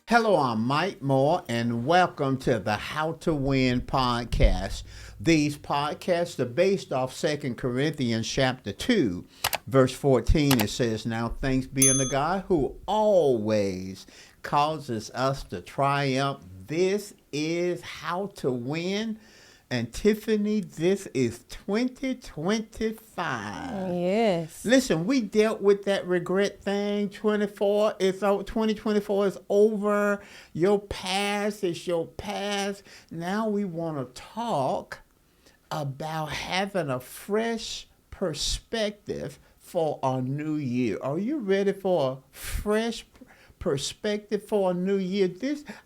Hello, I'm Mike Moore, and welcome to the How to Win podcast. These podcasts are based off 2 Corinthians chapter 2, verse 14. It says, "Now thanks be unto God who always causes us to triumph." This is How to Win. And Tiffany, this is 2025. Yes. Listen, we dealt with that regret thing. 2024 is over. Your past is your past. Now we want to talk about having a fresh perspective for a new year. Are you ready for a fresh perspective for a new year?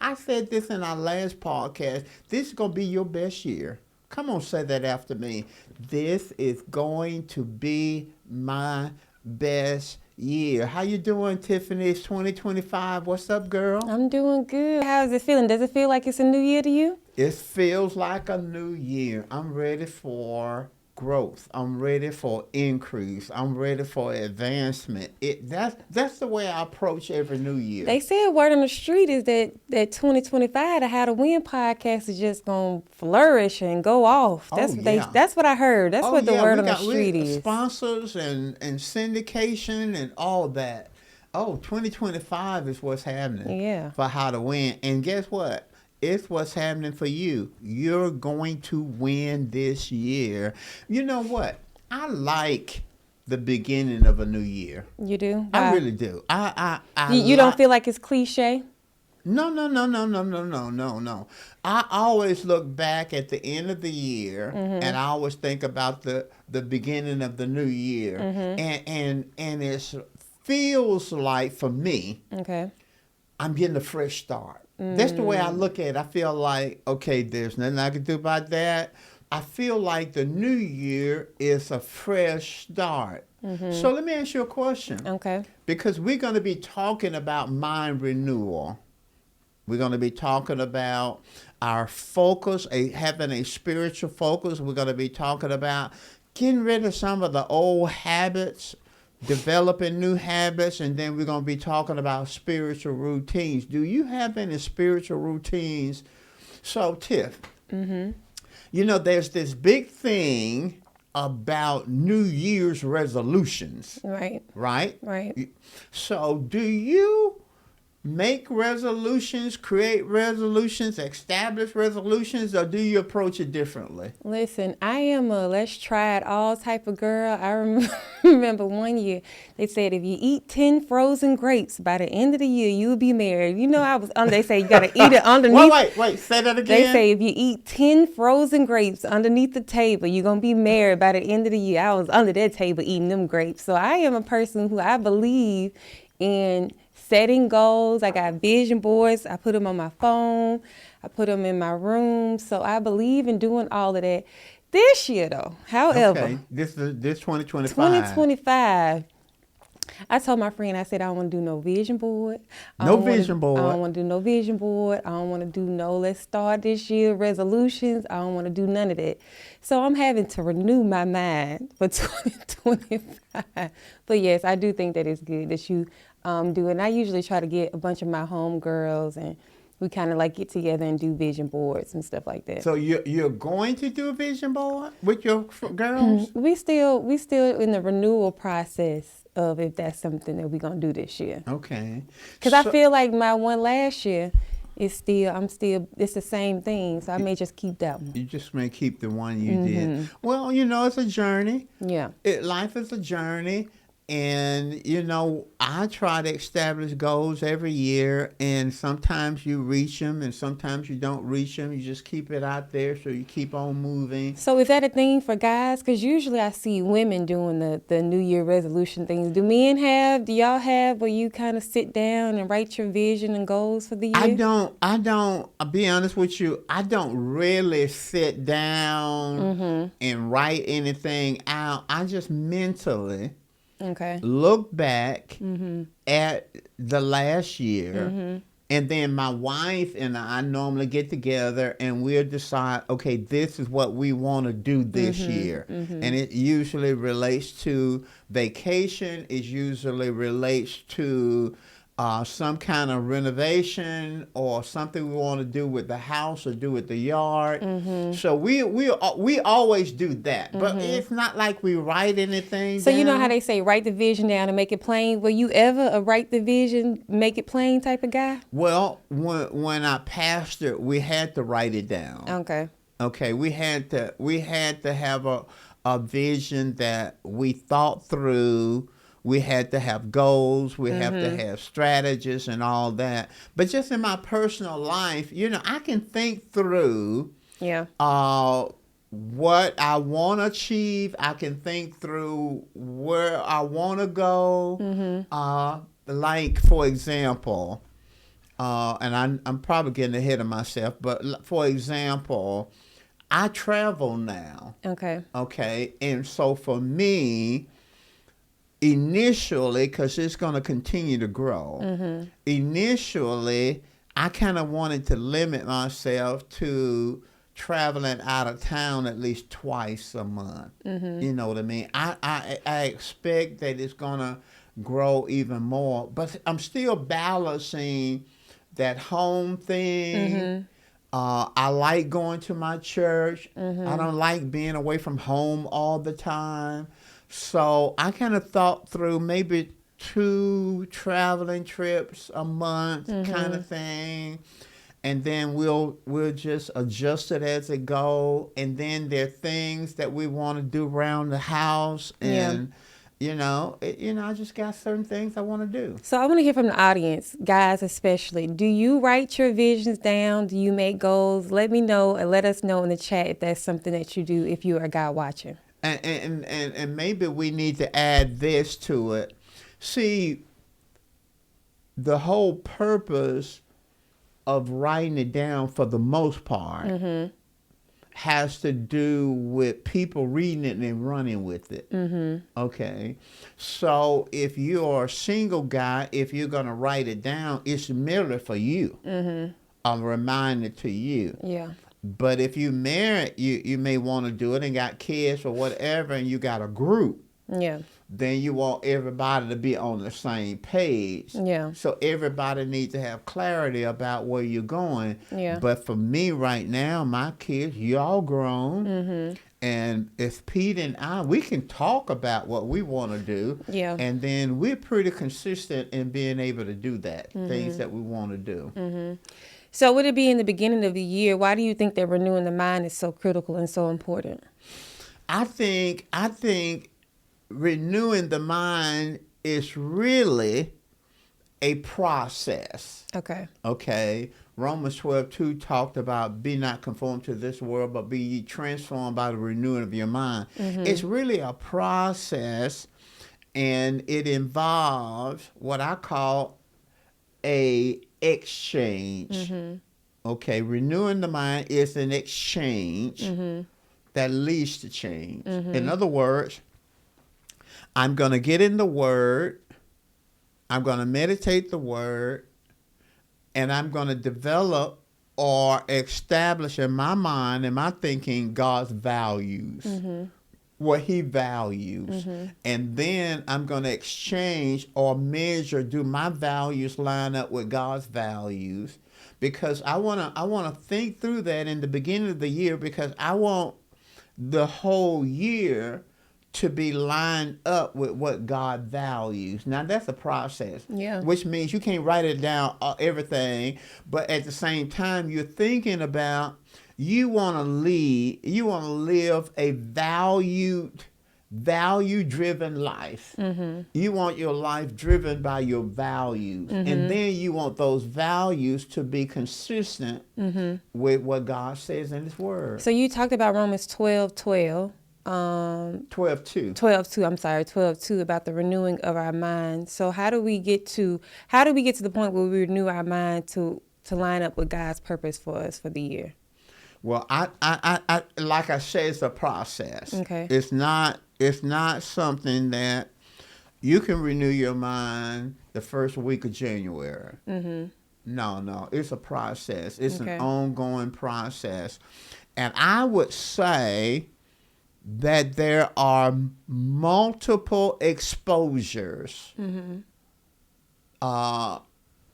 I said this in our last podcast. This is going to be your best year. Come on, say that after me. This is going to be my best year. How you doing, Tiffany? It's 2025. What's up, girl? I'm doing good. How's it feeling? Does it feel like it's a new year to you? It feels like a new year. I'm ready for growth. I'm ready for increase. I'm ready for advancement. That's the way I approach every new year. They said word on the street is that 2025, the How to Win podcast is just going to flourish and go off. That's what I heard. That's what the word on the street is. Sponsors and syndication and all that. 2025 is what's happening for How to Win. And guess what? It's what's happening for you. You're going to win this year. You know what? I like the beginning of a new year. You do? I really do. You don't feel like it's cliche? No. I always look back at the end of the year, and I always think about the beginning of the new year. And it feels like, for me, I'm getting a fresh start. That's the way I look at it. I feel like, okay, there's nothing I can do about that. I feel like the new year is a fresh start. So let me ask you a question. Okay. Because we're going to be talking about mind renewal. We're going to be talking about our focus, having a spiritual focus. We're going to be talking about getting rid of some of the old habits, developing new habits, and then we're going to be talking about spiritual routines. Do you have any spiritual routines? So, Tiff, you know, there's this big thing about New Year's resolutions. Right. So, do you make resolutions, create resolutions, establish resolutions, or do you approach it differently? Listen, I am a let's try it all type of girl. I remember one year they said if you eat 10 frozen grapes by the end of the year, you'll be married. You know, they say you got to eat it underneath. Wait, say that again. They say if you eat 10 frozen grapes underneath the table, you're going to be married by the end of the year. I was under that table eating them grapes. So I am a person who I believe in setting goals. I got vision boards. I put them on my phone. I put them in my room. So I believe in doing all of that. This year, though, however, this 2025. 2025, I told my friend, I said, I don't want to do no vision board. I don't want to do no vision board. I don't want to do no let's start this year resolutions. I don't want to do none of that. So I'm having to renew my mind for 2025. But yes, I do think that it's good that you do it. And I usually try to get a bunch of my homegirls, and we kind of like get together and do vision boards and stuff like that. So you're going to do a vision board with your girls? We still in the renewal process of if that's something that we're gonna do this year. Okay. Because I feel like my one last year is it's the same thing. So I may just keep that one. You just may keep the one you did. Well, you know, it's a journey. Yeah. Life is a journey. And, you know, I try to establish goals every year, and sometimes you reach them and sometimes you don't reach them. You just keep it out there so you keep on moving. So is that a thing for guys? Because usually I see women doing the New Year resolution things. Do y'all have where you kind of sit down and write your vision and goals for the year? I'll be honest with you, I don't really sit down and write anything out. I just mentally look back at the last year, and then my wife and I normally get together and we'll decide, okay, this is what we want to do this year. And it usually relates to vacation. It usually relates to some kind of renovation or something we want to do with the house or do with the yard. So we always do that, but it's not like we write anything So down. you know how they say write the vision down and make it plain? Were you ever a write the vision, make it plain type of guy? Well, when I pastored, we had to write it down. Okay, we had to have a vision that we thought through. We had to have goals. We have to have strategies and all that. But just in my personal life, I can think through what I want to achieve. I can think through where I want to go. Like, for example, and I'm probably getting ahead of myself, but for example, I travel now. Okay. And so for me, initially, because it's going to continue to grow, initially, I kind of wanted to limit myself to traveling out of town at least twice a month. You know what I mean? I expect that it's going to grow even more, but I'm still balancing that home thing. I like going to my church. I don't like being away from home all the time. So I kind of thought through maybe 2 traveling trips a month kind of thing. And then we'll just adjust it as it go. And then there are things that we want to do around the house. And, I just got certain things I want to do. So I want to hear from the audience, guys especially. Do you write your visions down? Do you make goals? Let me know and let us know in the chat if that's something that you do if you're a guy watching. And maybe we need to add this to it. See, the whole purpose of writing it down for the most part has to do with people reading it and running with it. Okay. So if you're a single guy, if you're going to write it down, it's merely for you. A reminder to you. But if you married, you may want to do it and got kids or whatever, and you got a group. Then you want everybody to be on the same page. So everybody needs to have clarity about where you're going. But for me right now, my kids, y'all grown. And if Pete and I, we can talk about what we want to do. And then we're pretty consistent in being able to do that, things that we want to do. So would it be in the beginning of the year? Why do you think that renewing the mind is so critical and so important? I think renewing the mind is really a process. Okay. Romans 12:2 talked about be not conformed to this world, but be ye transformed by the renewing of your mind. It's really a process, and it involves what I call a exchange. Okay, renewing the mind is an exchange that leads to change. In other words, I'm going to get in the Word, I'm going to meditate the Word, and I'm going to develop or establish in my mind and my thinking God's values, what He values. And then I'm going to exchange or measure, do my values line up with God's values? Because I want to think through that in the beginning of the year, because I want the whole year to be lined up with what God values. Now, that's a process, which means you can't write it down, everything, but at the same time, you're thinking about, you want to live a value-driven life. You want your life driven by your values. And then you want those values to be consistent with what God says in His Word. So you talked about Romans 12:2. 12:2 about the renewing of our mind. So how do we get to the point where we renew our mind to line up with God's purpose for us for the year? Well, I like I said, it's a process. It's not something that you can renew your mind the first week of January. No, it's a process. It's an ongoing process. And I would say that there are multiple exposures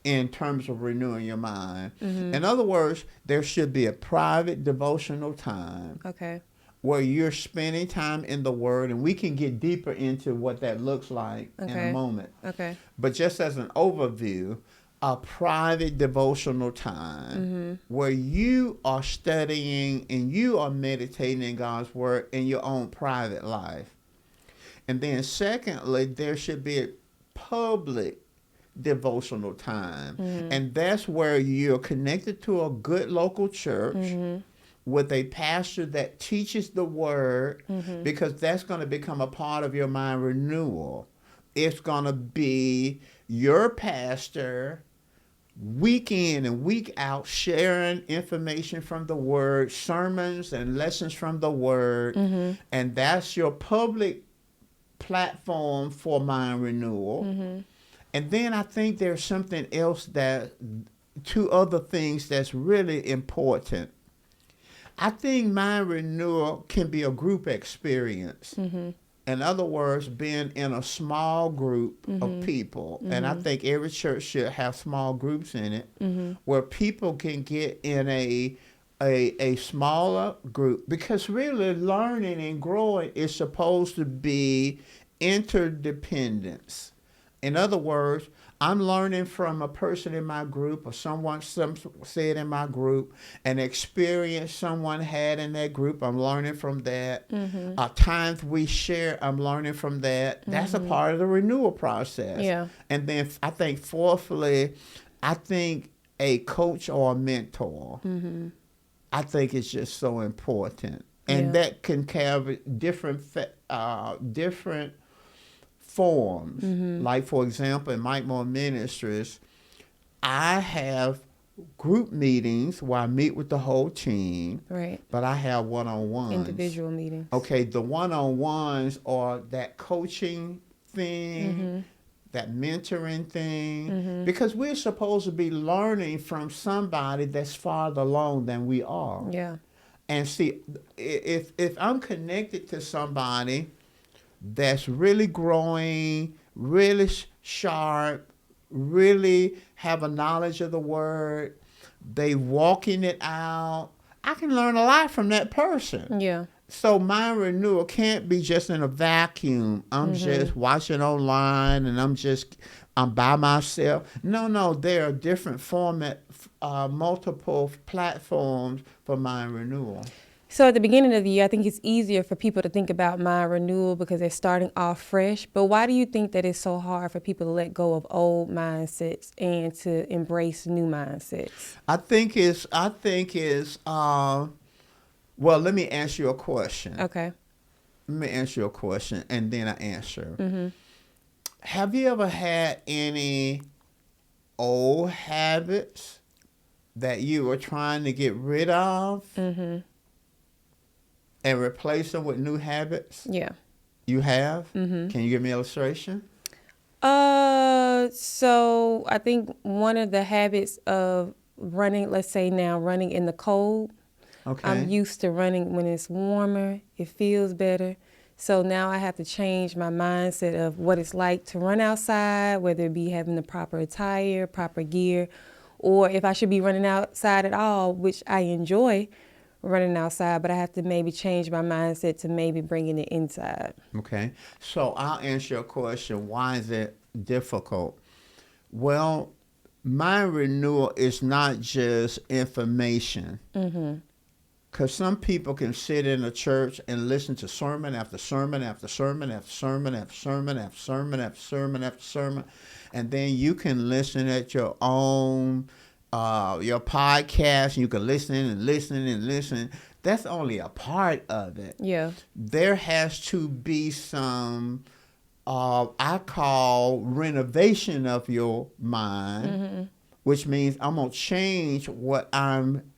in terms of renewing your mind. In other words, there should be a private devotional time. Okay. Where you're spending time in the Word, and we can get deeper into what that looks like in a moment. Okay. But just as an overview, a private devotional time where you are studying and you are meditating in God's Word in your own private life. And then secondly, there should be a public devotional time. And that's where you're connected to a good local church with a pastor that teaches the Word, because that's going to become a part of your mind renewal. It's going to be your pastor week in and week out sharing information from the Word, sermons and lessons from the Word, and that's your public platform for mind renewal. And then I think there's something else two other things that's really important. I think mind renewal can be a group experience. In other words, being in a small group of people. And I think every church should have small groups in it where people can get in a smaller group. Because really learning and growing is supposed to be interdependence. In other words, I'm learning from a person in my group or someone said in my group, an experience someone had in that group. I'm learning from that. Times we share, I'm learning from that. That's a part of the renewal process. Yeah. And then I think fourthly, I think a coach or a mentor, I think it's just so important. And that can carry different forms. Like, for example, in Mike Moore Ministries, I have group meetings where I meet with the whole team. Right. But I have one-on-ones. Individual meetings. Okay, the one-on-ones are that coaching thing, that mentoring thing, because we're supposed to be learning from somebody that's farther along than we are. Yeah. And see, if I'm connected to somebody that's really growing, really sharp, really have a knowledge of the Word, they walking it out, I can learn a lot from that person. Yeah. So my renewal can't be just in a vacuum. I'm just watching online and I'm by myself. No, there are different multiple platforms for mind renewal. So at the beginning of the year, I think it's easier for people to think about mind renewal because they're starting off fresh. But why do you think that it's so hard for people to let go of old mindsets and to embrace new mindsets? I think it's well, let me ask you a question. Okay. Let me ask you a question and then I answer. Have you ever had any old habits that you were trying to get rid of? And replace them with new habits? Yeah. You have? Can you give me an illustration? So I think one of the habits of running, let's say now running in the cold. Okay. I'm used to running when it's warmer. It feels better. So now I have to change my mindset of what it's like to run outside, whether it be having the proper attire, proper gear, or if I should be running outside at all, which I enjoy running outside, but I have to maybe change my mindset to maybe bringing it inside. Okay. So I'll answer your question. Why is it difficult? Well, mind renewal is not just information. Because some people can sit in a church and listen to sermon after sermon after sermon after sermon after sermon after sermon after sermon after sermon, and then you can listen at your own your podcast. You can listen and listen and listen. That's only a part of it. Yeah. There has to be some I call renovation of your mind, which means I'm gonna change what I'm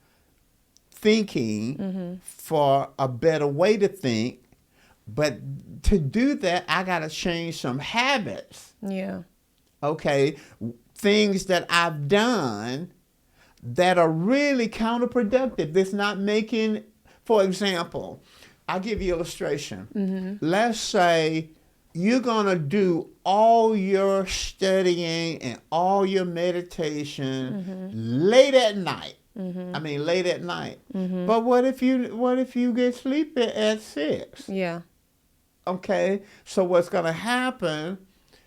thinking for a better way to think. But to do that, I got to change some habits. Yeah. Okay. Things that I've done that are really counterproductive. That's not making, for example, I'll give you an illustration. Let's say you're going to do all your studying and all your meditation late at night. I mean, late at night. But what if you get sleepy at 6? Yeah. Okay. So what's going to happen,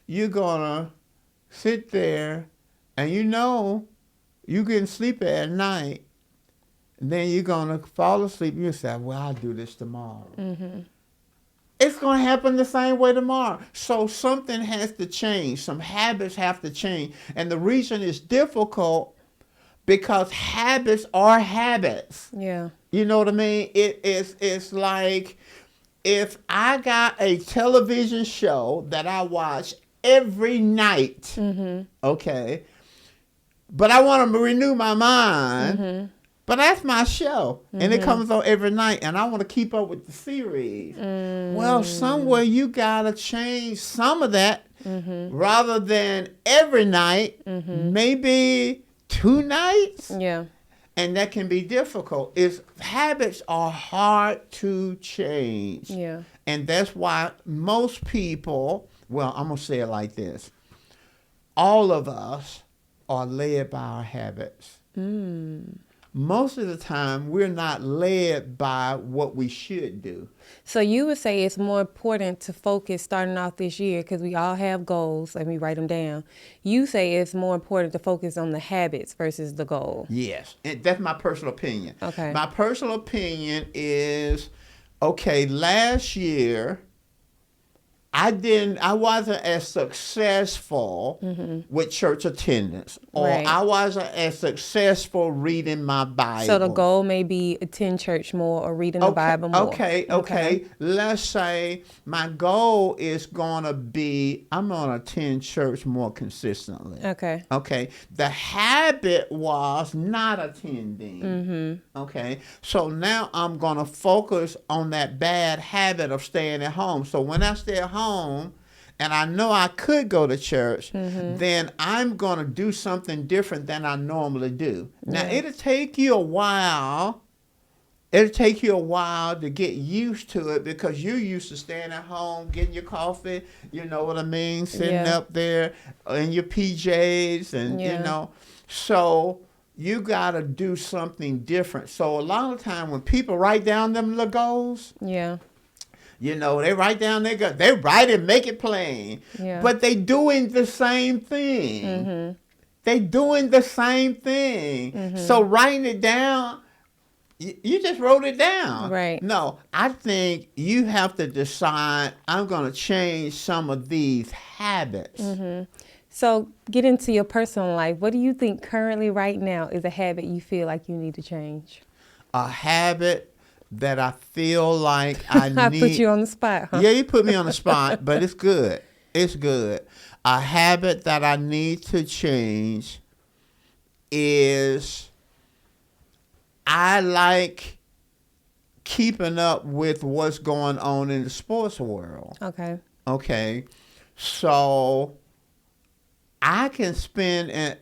you're going to sit there and you getting sleepy at night. Then you're going to fall asleep. You say, well, I'll do this tomorrow. It's going to happen the same way tomorrow. So something has to change. Some habits have to change. And the reason it's difficult because habits are habits. Yeah. You know what I mean? It's like if I got a television show that I watch every night, okay, but I want to renew my mind. But that's my show, and it comes on every night, and I want to keep up with the series. Well, somewhere you got to change some of that rather than every night, maybe 2 nights. Yeah. And that can be difficult. Habits are hard to change. Yeah. And that's why most people, well, I'm going to say it like this. All of us are led by our habits. Most of the time, we're not led by what we should do. So you would say it's more important to focus starting off this year because we all have goals and we write them down. You say it's more important to focus on the habits versus the goal. Yes. And that's my personal opinion. Okay. My personal opinion is, okay, last year, I wasn't as successful with church attendance, or Right. I wasn't as successful reading my Bible. So the goal may be attend church more or reading the Bible more. Okay. Let's say my goal is going to be I'm going to attend church more consistently. Okay. Okay. The habit was not attending. Okay. So now I'm going to focus on that bad habit of staying at home. So when I stay at home and I know I could go to church, then I'm going to do something different than I normally do. Now, it'll take you a while. It'll take you a while to get used to it because you're used to staying at home, getting your coffee, you know what I mean, sitting up there in your PJs and, so you got to do something different. So a lot of time when people write down them little goals, they write down they write it, make it plain. Yeah. But they doing the same thing. They doing the same thing. So writing it down, you just wrote it down. Right. No, I think you have to decide, I'm going to change some of these habits. So get into your personal life. What do you think currently right now is a habit you feel like you need to change? A habit that I feel like I need. I put you on the spot, huh? Yeah, you put me on the spot, but it's good. It's good. A habit that I need to change is I like keeping up with what's going on in the sports world. Okay. So I can spend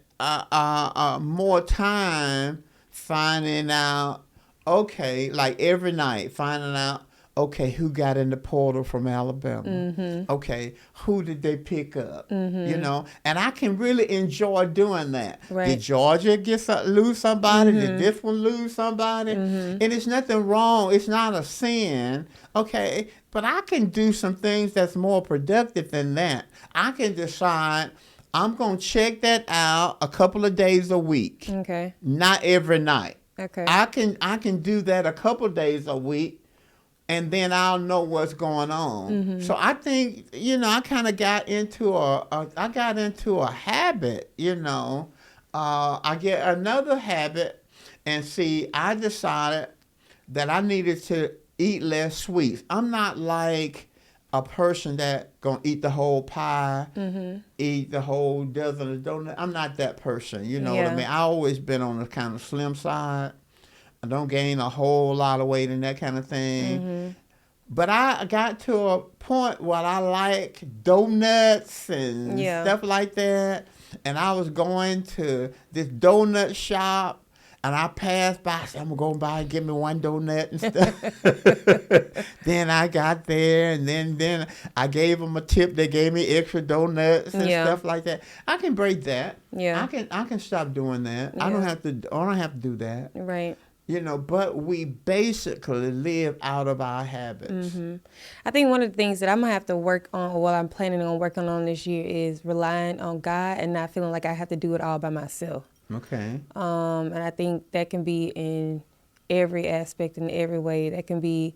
more time finding out, okay, like every night, finding out, okay, who got in the portal from Alabama? Okay, who did they pick up? And I can really enjoy doing that. Right. Did Georgia lose somebody? Did this one lose somebody? And it's nothing wrong. It's not a sin. Okay, but I can do some things that's more productive than that. I can decide I'm going to check that out a couple of days a week. Okay. Not every night. Okay. I can do that a couple of days a week, and then I'll know what's going on. So I think I kind of got into a habit. I get another habit, and see, I decided that I needed to eat less sweets. I'm not like a person that gonna eat the whole pie, eat the whole dozen of donuts. I'm not that person. You know what I mean? I always been on the kind of slim side. I don't gain a whole lot of weight and that kind of thing. But I got to a point where I like donuts and stuff like that. And I was going to this donut shop, And I passed by. I said, I'm going to go by and give me one donut and stuff. Then I got there, and then I gave them a tip. They gave me extra donuts and stuff like that. I can break that. Yeah. I can stop doing that. Yeah. I don't have to do that. Right. But we basically live out of our habits. Mm-hmm. I think one of the things that I'm going to have to work on, or what I'm planning on working on this year, is relying on God and not feeling like I have to do it all by myself. Okay. And I think that can be in every aspect, in every way. That can be,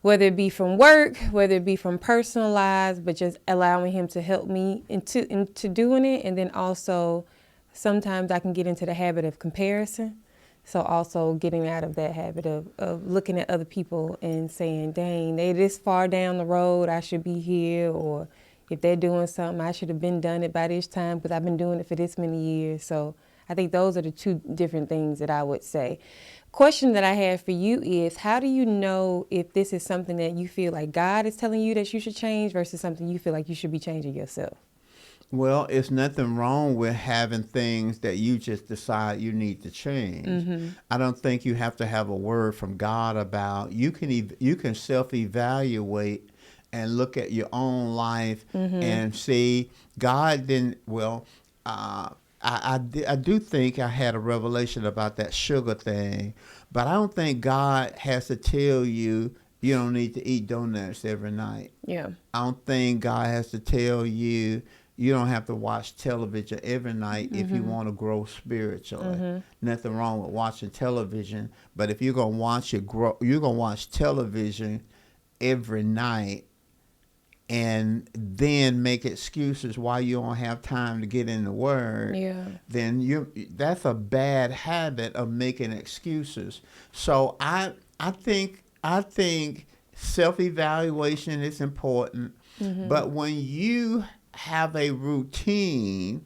whether it be from work, whether it be from personal lives, but just allowing him to help me into doing it. And then also, sometimes I can get into the habit of comparison. So also getting out of that habit of looking at other people and saying, dang, they this far down the road, I should be here. Or if they're doing something, I should have been done it by this time because I've been doing it for this many years. So I think those are the two different things that I would say. Question that I have for you is, how do you know if this is something that you feel like God is telling you that you should change versus something you feel like you should be changing yourself? Well, it's nothing wrong with having things that you just decide you need to change. Mm-hmm. I don't think you have to have a word from God about. You can self-evaluate and look at your own life and see God didn't. Well, I do think I had a revelation about that sugar thing, but I don't think God has to tell you you don't need to eat donuts every night. Yeah. I don't think God has to tell you you don't have to watch television every night if you want to grow spiritually. Nothing wrong with watching television, but if you're gonna watch television every night and then make excuses why you don't have time to get in the Word, then that's a bad habit of making excuses. So I think self-evaluation is important, but when you have a routine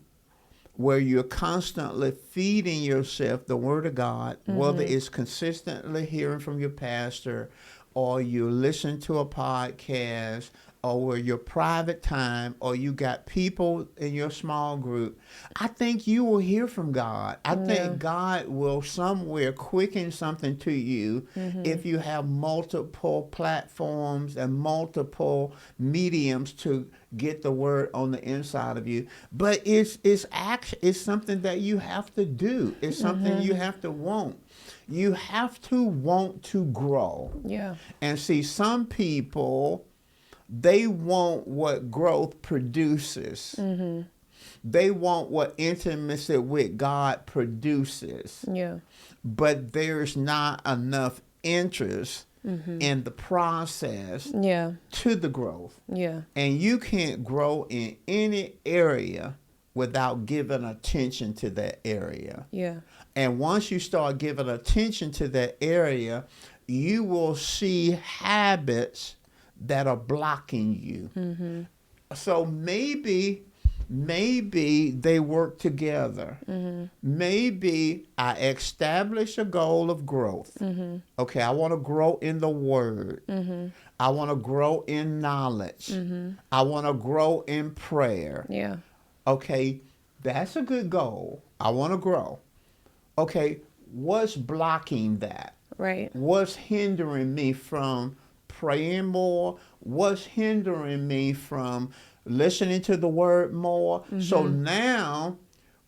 where you're constantly feeding yourself the Word of God, whether it's consistently hearing from your pastor or you listen to a podcast or your private time or you got people in your small group, I think you will hear from God. I think God will somewhere quicken something to you if you have multiple platforms and multiple mediums to get the Word on the inside of you. But it's something that you have to do. It's something you have to want. You have to want to grow. Yeah. And see, some people, they want what growth produces. They want what intimacy with God produces. Yeah. But there's not enough interest in the process to the growth. Yeah. And you can't grow in any area without giving attention to that area. Yeah. And once you start giving attention to that area, you will see habits that are blocking you. So maybe they work together. Maybe I establish a goal of growth. Okay, I want to grow in the Word. I want to grow in knowledge. I want to grow in prayer. Yeah. Okay, that's a good goal. I want to grow. Okay, what's blocking that? Right. What's hindering me from praying more? What's hindering me from listening to the Word more? So now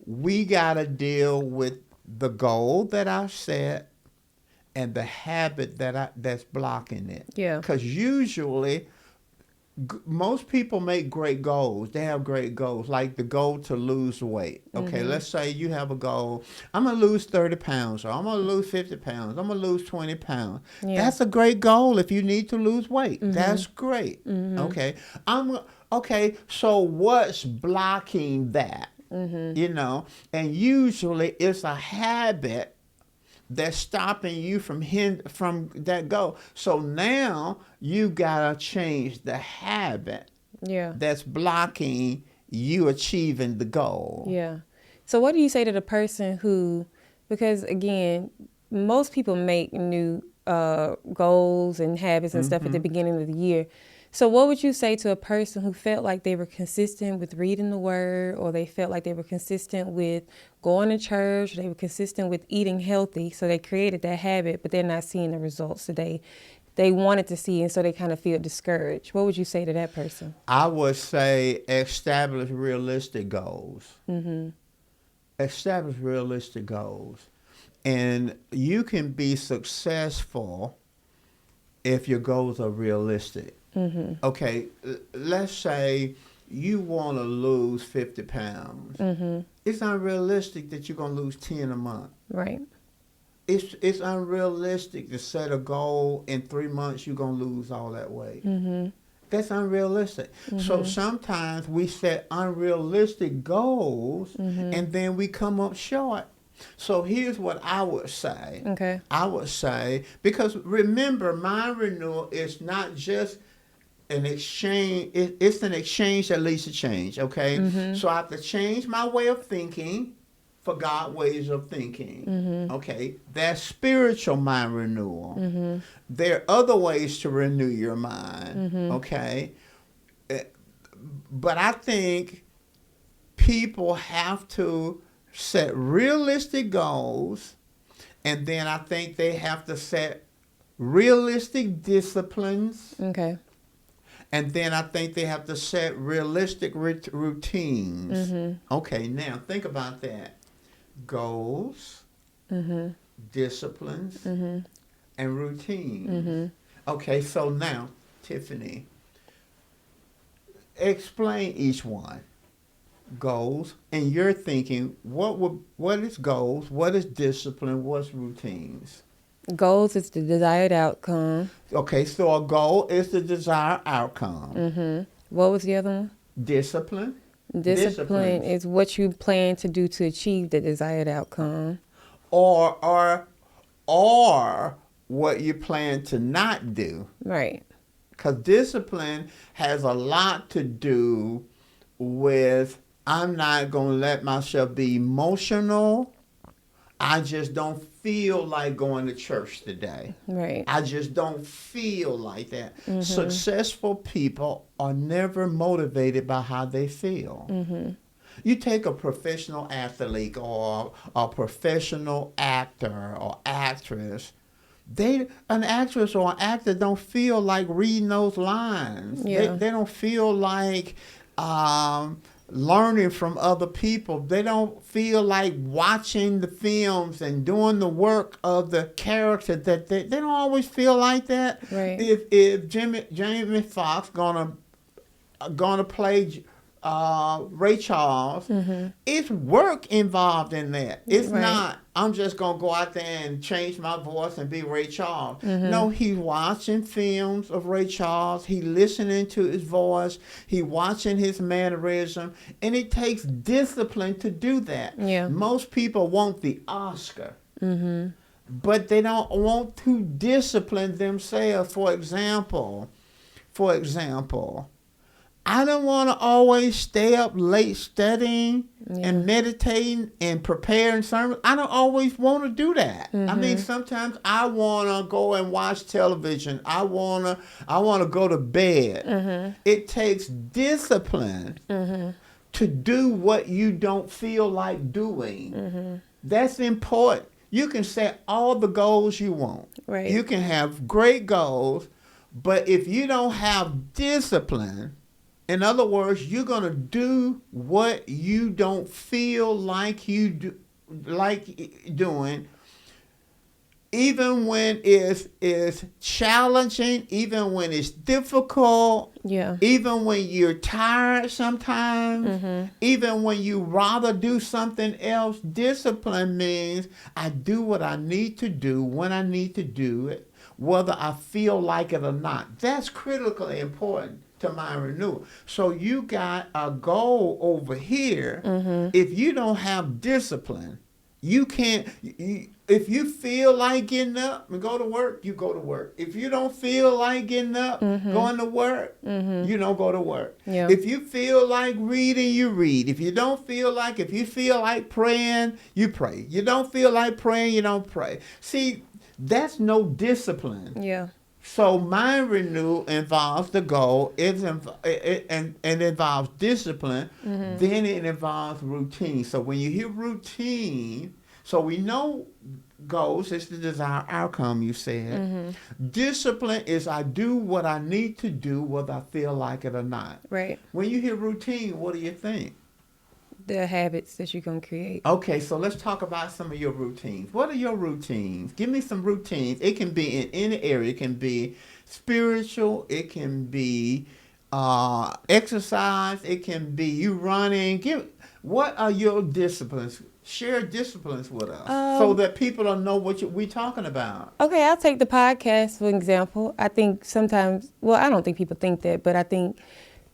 we got to deal with the goal that I set and the habit that's blocking it. Yeah. Because usually most people make great goals. They have great goals, like the goal to lose weight. Okay, let's say you have a goal. I'm going to lose 30 pounds, or I'm going to lose 50 pounds. I'm going to lose 20 pounds. Yeah. That's a great goal if you need to lose weight. That's great. Okay. Okay, so what's blocking that? And usually it's a habit that's stopping you from that goal. So now you gotta change the habit that's blocking you achieving the goal. Yeah. So what do you say to the person who, because again, most people make new goals and habits and stuff at the beginning of the year. So what would you say to a person who felt like they were consistent with reading the word, or they felt like they were consistent with going to church, or they were consistent with eating healthy, so they created that habit, but they're not seeing the results that they wanted to see, and so they kind of feel discouraged? What would you say to that person? I would say establish realistic goals. Establish realistic goals. And you can be successful if your goals are realistic. Okay, let's say you want to lose 50 pounds. It's unrealistic that you're going to lose 10 a month. Right. It's unrealistic to set a goal in 3 months you're going to lose all that weight. That's unrealistic. So sometimes we set unrealistic goals and then we come up short. So here's what I would say. Okay. I would say, because remember, mind renewal is not just an exchange. It's an exchange that leads to change, okay? So I have to change my way of thinking for God ways of thinking, okay? That's spiritual mind renewal. There are other ways to renew your mind, okay? But I think people have to set realistic goals, and then I think they have to set realistic disciplines. Okay. And then I think they have to set realistic routines. Okay, now think about that. Goals, disciplines, and routines. Okay, so now, Tiffany, explain each one. Goals, and you're thinking, what is goals, what is discipline, what's routines? Goals is the desired outcome. Okay, so a goal is the desired outcome. What was the other one? Discipline. Discipline is what you plan to do to achieve the desired outcome. Or what you plan to not do. Right. Because discipline has a lot to do with, I'm not going to let myself be emotional. I just don't feel like going to church today. Right. I just don't feel like that. Successful people are never motivated by how they feel. You take a professional athlete or a professional actor or actress, an actress or an actor don't feel like reading those lines. Yeah. They don't feel like learning from other people. They don't feel like watching the films and doing the work of the character. That they don't always feel like that. Right. If Jamie Foxx gonna play Ray Charles, it's work involved in that. It's not, I'm just going to go out there and change my voice and be Ray Charles. No, he's watching films of Ray Charles. He's listening to his voice. He's watching his mannerism. And it takes discipline to do that. Yeah. Most people want the Oscar. But they don't want to discipline themselves. For example, I don't want to always stay up late studying and meditating and preparing sermons. I don't always want to do that. I mean, sometimes I want to go and watch television. I want to go to bed. It takes discipline to do what you don't feel like doing. That's important. You can set all the goals you want. Right. You can have great goals, but if you don't have discipline, in other words, you're going to do what you don't feel like doing, even when it's challenging, even when it's difficult, even when you're tired sometimes, even when you rather do something else. Discipline means I do what I need to do when I need to do it, whether I feel like it or not. That's critically important to mind renewal. So you got a goal over here. If you don't have discipline, you can't. If you feel like getting up and go to work, you go to work. If you don't feel like getting up, going to work, you don't go to work. Yeah. If you feel like reading, you read. If you feel like praying, you pray. You don't feel like praying, you don't pray. See, that's no discipline. Yeah. So mind renewal involves the goal. And it involves discipline. Then it involves routine. So when you hear routine, so we know goals is the desired outcome, you said. Discipline is I do what I need to do whether I feel like it or not. Right. When you hear routine, what do you think? The habits that you're going to create. Okay, so let's talk about some of your routines. What are your routines? Give me some routines. It can be in any area. It can be spiritual. It can be exercise. It can be you running. What are your disciplines? Share disciplines with us so that people don't know what we're talking about. Okay, I'll take the podcast for example. I think sometimes, well, I don't think people think that, but I think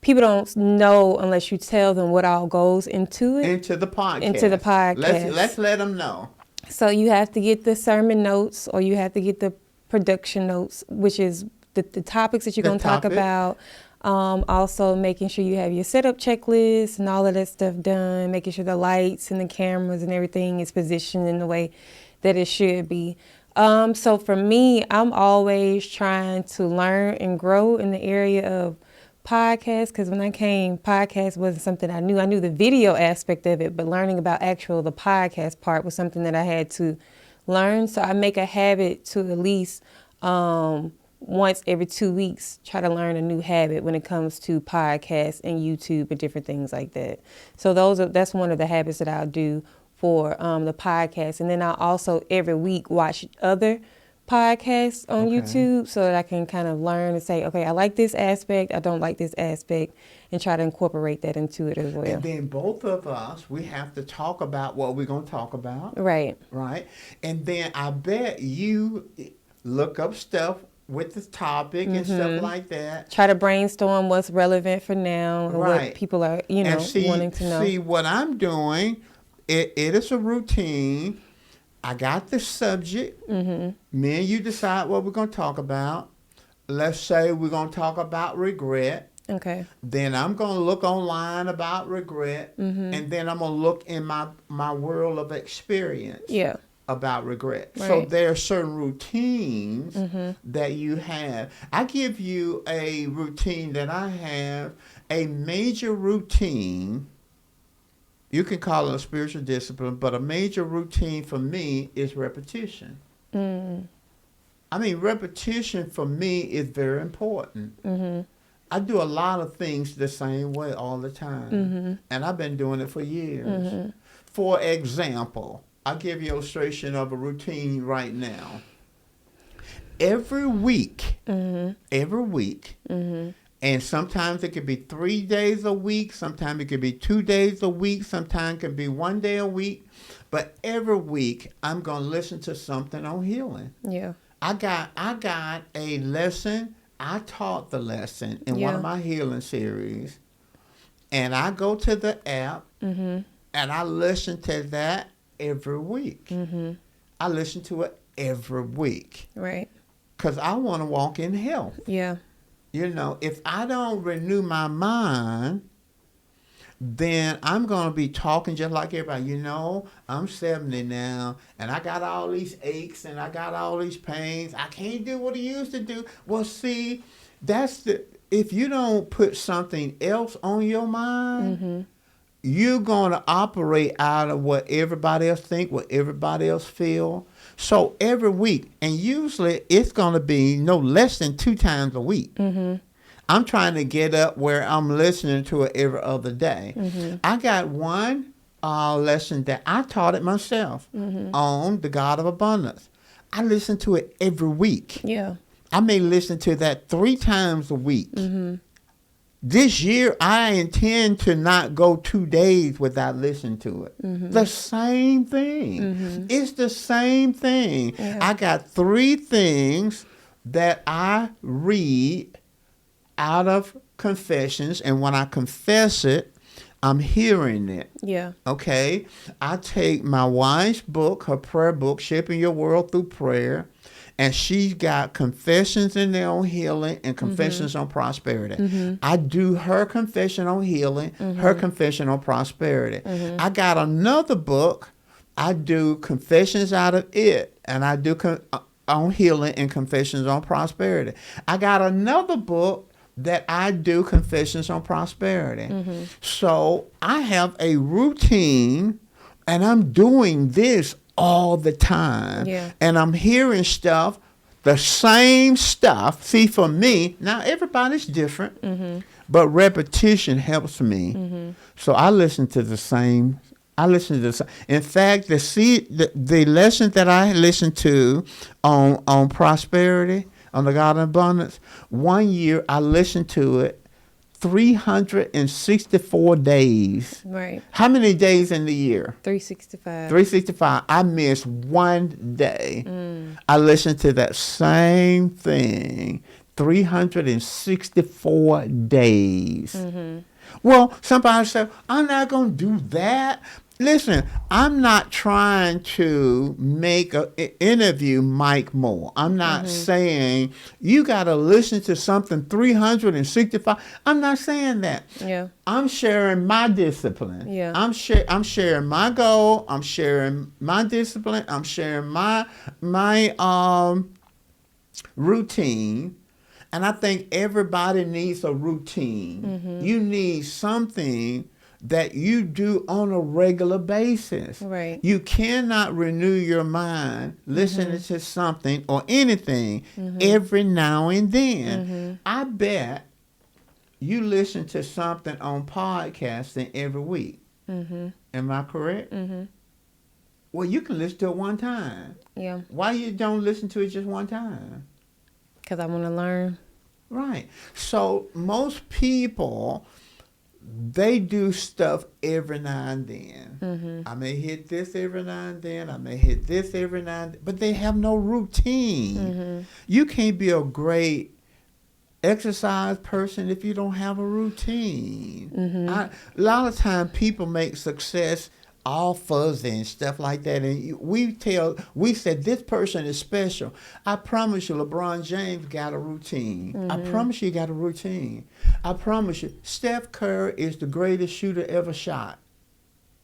people don't know unless you tell them what all goes into it. Into the podcast. Let's let them know. So you have to get the sermon notes or you have to get the production notes, which is the topics that you're going to talk about. Also making sure you have your setup checklist and all of that stuff done, making sure the lights and the cameras and everything is positioned in the way that it should be. So for me, I'm always trying to learn and grow in the area of podcasts, because when I came, podcast wasn't something I knew. I knew the video aspect of it, but learning about the podcast part was something that I had to learn. So I make a habit to at least once every 2 weeks try to learn a new habit when it comes to podcasts and YouTube and different things like that. So that's one of the habits that I'll do for the podcast. And then I'll also every week watch other podcasts on YouTube so that I can kind of learn and say, okay, I like this aspect, I don't like this aspect, and try to incorporate that into it as well. And then both of us, we have to talk about what we're going to talk about. Right. Right. And then I bet you look up stuff with the topic and stuff like that. Try to brainstorm what's relevant for now and what people are, wanting to know. See, what I'm doing, it is a routine. I got the subject. Me and you decide what we're going to talk about. Let's say we're going to talk about regret. Okay. Then I'm going to look online about regret. And then I'm going to look in my world of experience about regret. Right. So there are certain routines that you have. I give you a routine that I have, a major routine. You can call it a spiritual discipline, but a major routine for me is repetition. I mean, repetition for me is very important. I do a lot of things the same way all the time, and I've been doing it for years. For example, I'll give you an illustration of a routine right now. Every week, and sometimes it could be 3 days a week. Sometimes it could be 2 days a week. Sometimes it could be 1 day a week. But every week, I'm going to listen to something on healing. Yeah. I got a lesson. I taught the lesson in one of my healing series. And I go to the app, and I listen to that every week. I listen to it every week. Right. Because I want to walk in health. Yeah. If I don't renew my mind, then I'm going to be talking just like everybody. I'm 70 now, and I got all these aches, and I got all these pains. I can't do what I used to do. Well, see, if you don't put something else on your mind, you're going to operate out of what everybody else think, what everybody else feel. So every week, and usually it's going to be no less than 2 times a week. I'm trying to get up where I'm listening to it every other day. I got one lesson that I taught it myself on the God of Abundance. I listen to it every week. Yeah. I may listen to that 3 times a week. This year, I intend to not go 2 days without listening to it. The same thing. It's the same thing. Yeah. I got 3 things that I read out of confessions, and when I confess it, I'm hearing it. Yeah. Okay? I take my wife's book, her prayer book, Shaping Your World Through Prayer, and she's got confessions in there on healing and confessions on prosperity. I do her confession on healing, her confession on prosperity. I got another book. I do confessions out of it, and I do on healing and Confessions on Prosperity. I got another book that I do Confessions on Prosperity. Mm-hmm. So I have a routine, and I'm doing this all the time. Yeah. And I'm hearing stuff, the same stuff. See, for me, now everybody's different, mm-hmm. but repetition helps me. Mm-hmm. So I listen to the same. In fact, the lesson that I listened to on prosperity, on the God of Abundance, one year I listened to it 364 days. Right. How many days in the year? 365. 365. I missed one day. I listened to that same thing 364 days. Mm-hmm. Well, somebody said, I'm not going to do that. Listen, I'm not trying to make an interview Mike Moore. I'm not mm-hmm. saying you got to listen to something 365. I'm not saying that. Yeah. I'm sharing my discipline. Yeah. I'm sharing my goal. I'm sharing my discipline. I'm sharing my routine. And I think everybody needs a routine. Mm-hmm. You need something that you do on a regular basis. Right. You cannot renew your mind listening mm-hmm. to something or anything mm-hmm. every now and then. Mm-hmm. I bet you listen to something on podcasting every week. Mm-hmm. Am I correct? Mm-hmm. Well, you can listen to it one time. Yeah. Why you don't listen to it just one time? Because I want to learn. Right. So most people, they do stuff every now and then. Mm-hmm. I may hit this every now and then. I may hit this every now and then. But they have no routine. Mm-hmm. You can't be a great exercise person if you don't have a routine. Mm-hmm. A lot of times people make success all fuzzy and stuff like that. And we said this person is special. I promise you, LeBron James got a routine. Mm-hmm. I promise you, he got a routine. I promise you, Steph Curry is the greatest shooter ever shot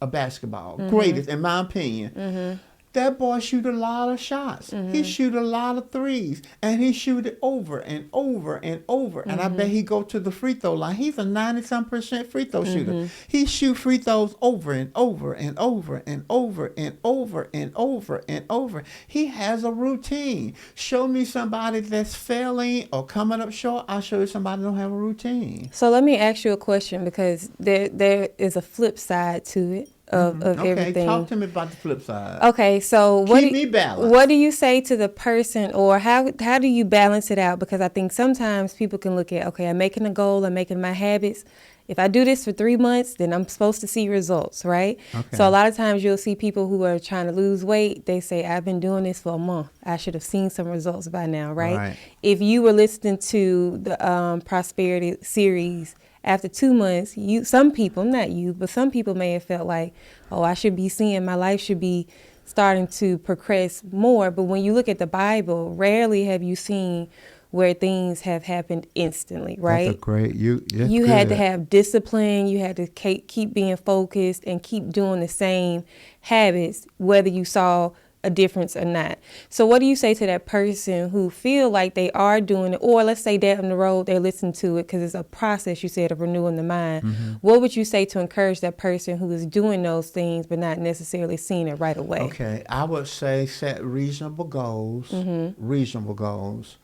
a basketball. Mm-hmm. Greatest, in my opinion. Mm-hmm. That boy shoot a lot of shots. Mm-hmm. He shoot a lot of threes. And he shoot it over and over and over. Mm-hmm. And I bet he go to the free throw line. He's a 90-some% free throw shooter. Mm-hmm. He shoot free throws over and over and over and over and over and over and over. He has a routine. Show me somebody that's failing or coming up short. I'll show you somebody that don't have a routine. So let me ask you a question, because there is a flip side to it. Of everything. Okay, talk to me about the flip side. Okay, so keep me balanced. What do you say to the person, or how do you balance it out? Because I think sometimes people can look at, okay, I'm making a goal, I'm making my habits. If I do this for 3 months, then I'm supposed to see results, right? Okay. So a lot of times you'll see people who are trying to lose weight. They say, I've been doing this for a month. I should have seen some results by now, right? If you were listening to the Prosperity series, after 2 months, some people, not you, but some people may have felt like, oh, I should be seeing, my life should be starting to progress more. But when you look at the Bible, rarely have you seen where things have happened instantly, right? That's a great, you had to have discipline. You had to keep being focused and keep doing the same habits, whether you saw a difference or not. So what do you say to that person who feel like they are doing it, or let's say down the road they listen to it because it's a process, you said, of renewing the mind. Mm-hmm. What would you say to encourage that person who is doing those things but not necessarily seeing it right away? Okay, I would say set reasonable goals. Mm-hmm. Reasonable goals.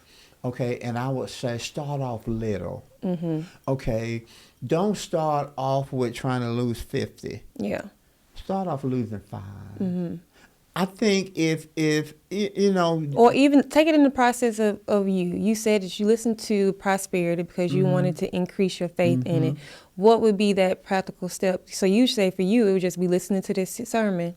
Okay, and I would say start off little. Mm-hmm. Okay, don't start off with trying to lose 50. Yeah. Start off losing 5. Mm-hmm. I think if you know, or even take it in the process of you said that you listened to Prosperity because you mm-hmm. wanted to increase your faith mm-hmm. in it. What would be that practical step? So you say for you, it would just be listening to this sermon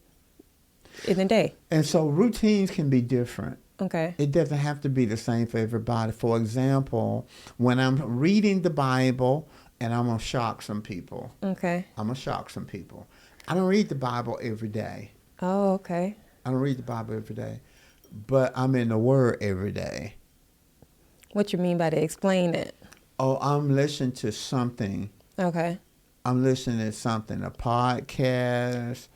in the day. And so routines can be different. Okay. It doesn't have to be the same for everybody. For example, when I'm reading the Bible, and I'm going to shock some people. Okay. I'm going to shock some people. I don't read the Bible every day. Oh, okay. I don't read the Bible every day, but I'm in the Word every day. What you mean by that? Explain it. Oh, I'm listening to something. Okay. I'm listening to something, a podcast,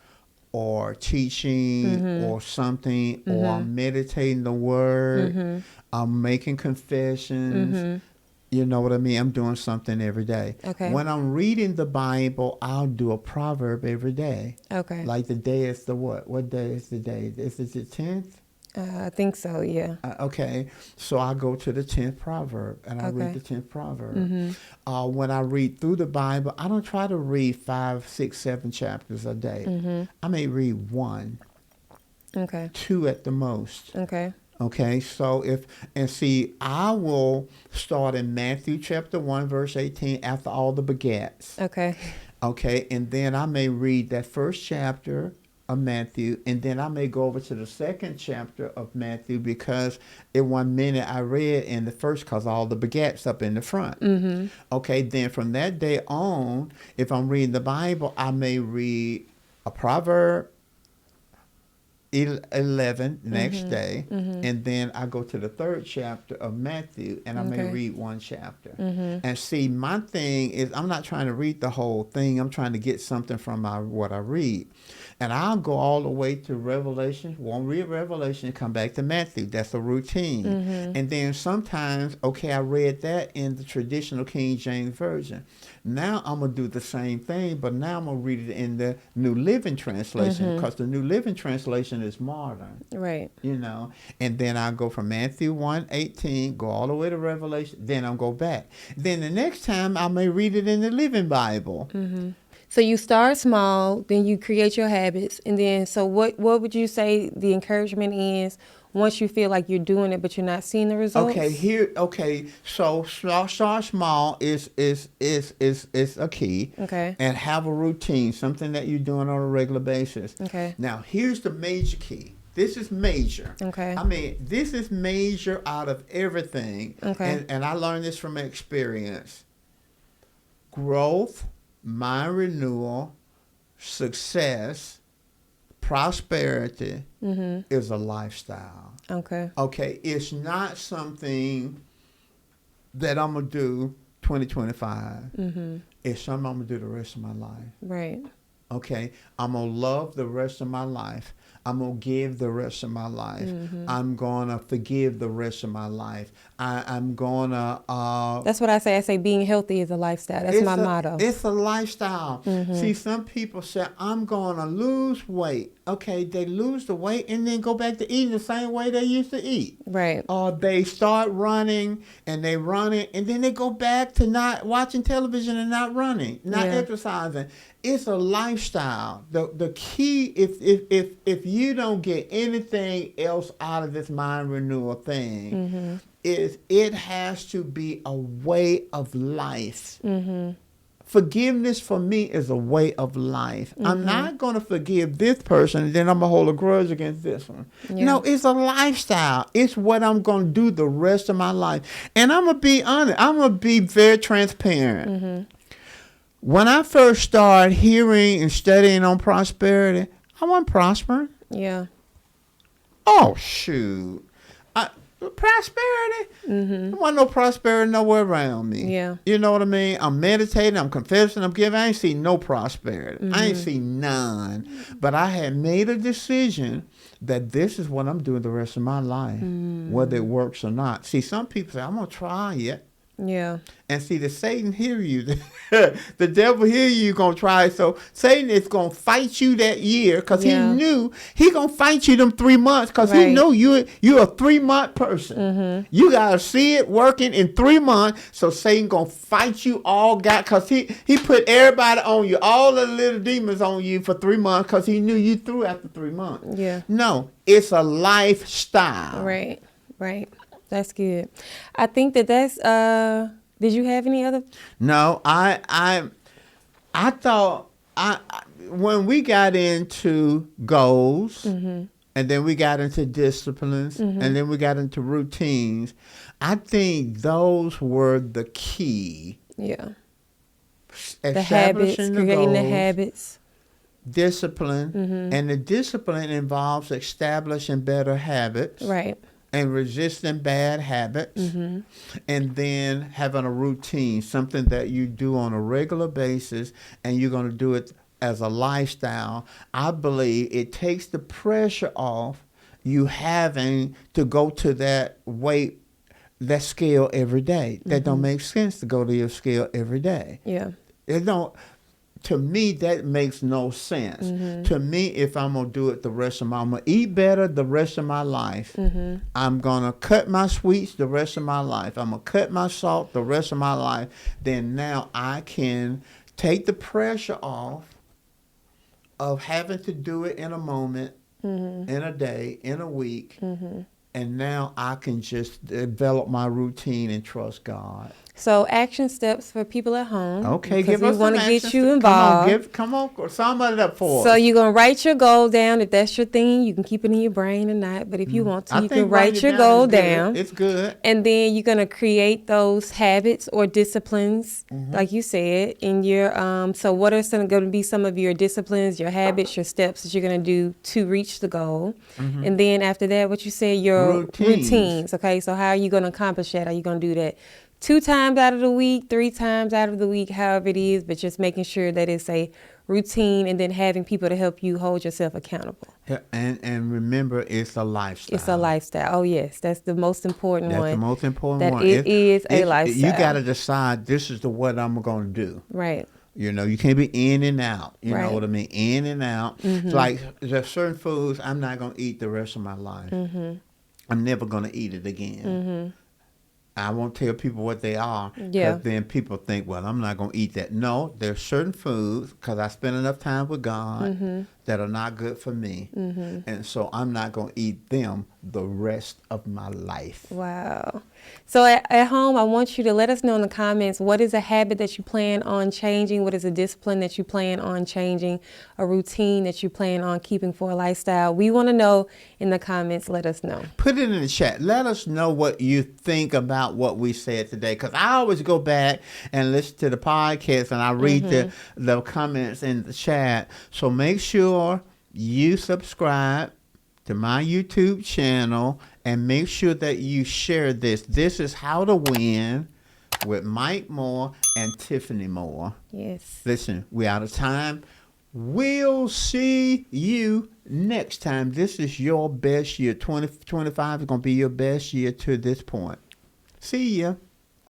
or teaching or something, or I'm meditating the word, I'm making confessions. You know what I mean? I'm doing something every day. Okay. When I'm reading the Bible, I'll do a proverb every day. Okay. Like the day is the what? What day is the day? Is it the 10th? I think so, yeah. Okay. So I go to the 10th proverb and I read the 10th proverb. When I read through the Bible, I don't try to read 5, 6, 7 chapters a day. I may read 1, Okay. 2 at the most. Okay. Okay, so I will start in Matthew chapter 1, verse 18, after all the begats. Okay. Okay, and then I may read that first chapter of Matthew, and then I may go over to the second chapter of Matthew, because in 1 minute I read in the first, because all the begats up in the front. Okay, then from that day on, if I'm reading the Bible, I may read a proverb, 11 next day, and then I go to the third chapter of Matthew, and I may read 1 chapter. And see, my thing is, I'm not trying to read the whole thing. I'm trying to get something from what I read. And I'll go all the way to Revelation. Won't read Revelation, come back to Matthew. That's a routine. And then sometimes, okay, I read that in the traditional King James Version. Now I'm going to do the same thing, but now I'm going to read it in the New Living Translation, because the New Living Translation is modern. Right. You know, and then I go from Matthew 1:18, go all the way to Revelation, then I'll go back. Then the next time I may read it in the Living Bible. So you start small, then you create your habits, and then so what would you say the encouragement is once you feel like you're doing it but you're not seeing the results? So start small is a key. Okay. And have a routine, something that you're doing on a regular basis. Okay. Now here's the major key. This is major. Okay. I mean, this is major out of everything. Okay. And I learned this from experience. Growth, mind renewal, success, prosperity is a lifestyle. Okay. Okay, it's not something that I'm going to do 2025. It's something I'm going to do the rest of my life. Right. Okay, I'm going to love the rest of my life. I'm going to give the rest of my life. I'm going to forgive the rest of my life. I'm going to... That's what I say. I say being healthy is a lifestyle. That's my motto. It's a lifestyle. See, some people say, I'm going to lose weight. Okay, they lose the weight and then go back to eating the same way they used to eat. Right. Or they start running and they run it, and then they go back to not watching television and not running, not exercising. It's a lifestyle. The key, if you don't get anything else out of this mind renewal thing, is it has to be a way of life. Forgiveness for me is a way of life. I'm not going to forgive this person and then I'm going to hold a grudge against this one. No, it's a lifestyle. It's what I'm going to do the rest of my life. And I'm going to be honest. I'm going to be very transparent. When I first started hearing and studying on prosperity, I wasn't prospering. Yeah. Oh, shoot. Prosperity? There wasn't no prosperity nowhere around me. Yeah. You know what I mean? I'm meditating, I'm confessing, I'm giving. I ain't see no prosperity. I ain't see none. But I had made a decision that this is what I'm doing the rest of my life, whether it works or not. See, some people say, I'm going to try it. Yeah. And see, the Satan hear you. The devil hear you going to try. So Satan is going to fight you that year, because he knew he going to fight you them 3 months, because he know you're a 3-month person. You got to see it working in 3 months. So Satan going to fight you all because he put everybody on you, all the little demons on you for 3 months, because he knew you through after 3 months. Yeah. No, it's a lifestyle. Right. Right. That's good. I think that's, did you have any other? No, I thought when we got into goals, and then we got into disciplines, and then we got into routines, I think those were the key. Yeah. The habits, creating the habits. Discipline, and the discipline involves establishing better habits. Right. And resisting bad habits, and then having a routine, something that you do on a regular basis, and you're going to do it as a lifestyle, I believe it takes the pressure off you having to go to that weight, that scale every day. That don't make sense to go to your scale every day. Yeah. It don't. To me, that makes no sense. To me, if I'm gonna do it I'm gonna eat better the rest of my life. I'm gonna cut my sweets the rest of my life. I'm gonna cut my salt the rest of my life. Then now I can take the pressure off of having to do it in a moment, in a day, in a week. And now I can just develop my routine and trust God. So action steps for people at home. Okay, give us some want to action get you involved. Come on, sum it up for us. So you're going to write your goal down. If that's your thing, you can keep it in your brain or not. But if you want to, you can write your goal down. It's good. And then you're going to create those habits or disciplines, like you said, in your, so what are going to be some of your disciplines, your habits, your steps that you're going to do to reach the goal? And then after that, what you said, your routines. Okay, so how are you going to accomplish that? Are you going to do that 2 times out of the week, 3 times out of the week, however it is, but just making sure that it's a routine and then having people to help you hold yourself accountable. Yeah, and remember, it's a lifestyle. It's a lifestyle. Oh, yes. That's the most important one. That's the most important one. It is a lifestyle. You got to decide this is what I'm going to do. Right. You know, you can't be in and out. You know what I mean? In and out. Like, there's certain foods I'm not going to eat the rest of my life. I'm never going to eat it again. I won't tell people what they are, because then people think, well, I'm not going to eat that. No, there's certain foods, because I spend enough time with God, that are not good for me. And so I'm not going to eat them the rest of my life. Wow. So at home, I want you to let us know in the comments, what is a habit that you plan on changing? What is a discipline that you plan on changing? A routine that you plan on keeping for a lifestyle? We want to know in the comments. Let us know. Put it in the chat. Let us know what you think about what we said today. Because I always go back and listen to the podcast and I read the comments in the chat. So make sure you subscribe to my YouTube channel and make sure that you share this. This is How to Win with Mike Moore and Tiffany Moore. Yes. Listen, we're out of time. We'll see you next time. This is your best year. 2025 is going to be your best year to this point. See ya.